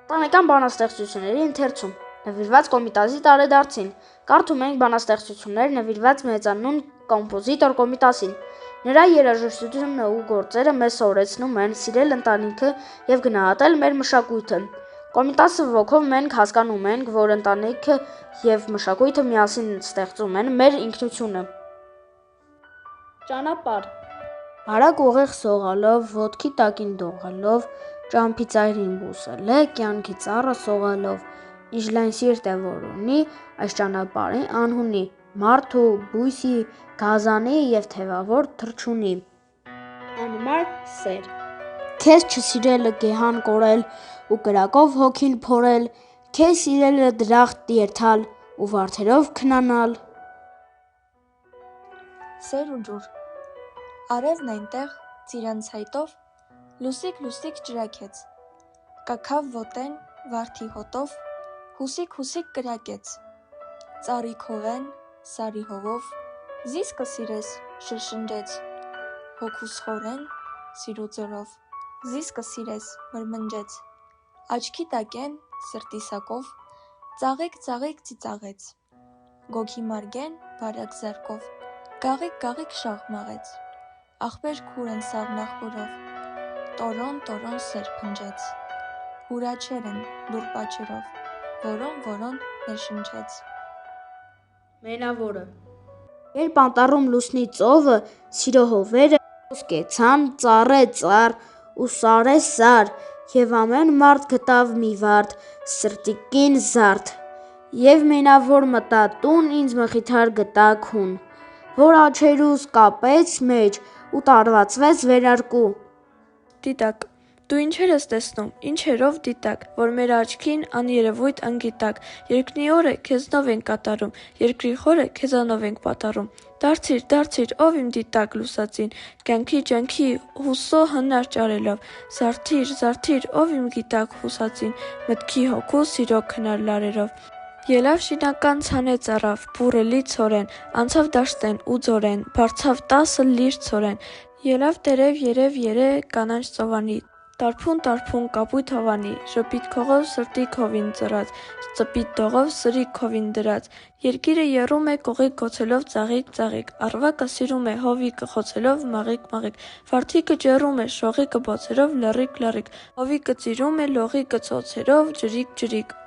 Ընտանեկան բանաստեղծությունների ընթերցում նվիրված Կոմիտասի տարեդարձին։ Կարդում ենք բանաստեղծություններ նվիրված մեծանուն կոմպոզիտոր Կոմիտասին։ Նրա երաժշտությունն ու գործերը մեզ սովորեցնում են սիրել ընտանիքը և գնահատել մեր մշակույթը։ Կոմիտասի ոգով մենք հասկանում ենք, որ ընտանիքը և մշակույթը միասին ստեղծում են մեր ինքնությունը։ Ճանապարհ։ Բարակ ուղիղ սողալով, ոտքի տակին դողալով, ճամփի ծայրին բուսել է, կյանքի ծառը սողալով, ինչ լայն սիրտ է որ ունի, այս ճանապարհի անհունի, մարդու, բույսի, գազանի և թևավոր թռչունի։ Անմար սեր։ Քեզ չսիրելը գեհան կորել ու կրակով հոգին փորել, քեզ սիրելը դրախտ երթալ ու վարդերով քնանալ։ Սեր ու ջուր։ Արևն այնտեղ ծիրանցայտով լուսիկ ջրակեց, կաքավ ոտեն վարդի հոտով, հուսիկ կրակեց, ծառի քովեն, սարի հովով, զիս կսիրես շրշնջեց, հոգուս խորեն, սիրու ձորով, զիս կսիրես մրմնջեց, աչքի տակեն, սրտի սակով, ծաղիկ ծիծաղեց, գոգի մարգեն բարակ զարկով, գաղիկ շաղ մաղեց, ախպեր քուրեն սաղն ախորով, տորոն սեր փնջեց, հուրաչեր են լուռ պաչերով, որոն ներշնչեց։ Մենավորը։ Երբ անտառում լուսնի ծովը, սիրո հովերը կեցան, ծառ է ծառ ու սար է սար, և ամեն մարդ գտավ մի վարդ, սրտի կին զարդ, և մենավոր մտա տուն, ինձ մխիթար գտա քուն, որ աջերուս կապեց մեջ ու տարվածվեց վերարկու։ Դիտակ։ Դու ինչեր ես տեսնում, ինչերով դիտակ, որ մեր աչքին աներևույթ անգիտակ, երկնի օրը քեզնով ենք կատարում, երկրի խորը քեզանով ենք պատառում։ Դարձիր, ով իմ դիտակ լուսածին, կյանքի հուսո հնար ճարելով, զարդիր, ով իմ գիտակ հուսածին, մտքի հոգու սիրո քնար լարերով։ Ելավ շինական ցանեց առավ, բուռելի ցորեն, անցավ դաշտեն ու ձորեն, բարձավ 10 լիր ցորեն, ելավ տերև երե կանաչ ծովանի, տարփուն կապույտ հովանի, ժպիտ քողով սրտի քովին ծռած, ծպիտ դողով սրի քովին դրած, երկիրը եռում է կողիկ գոցելով ծաղիկ, առվակը սիրում է հովիկը խոցելով մաղիկ, վարդիկը ջեռում է շողիկը բոցերով լռիկ, հովիկը ծիրում է լողիկը ծոցերով ջրիկ,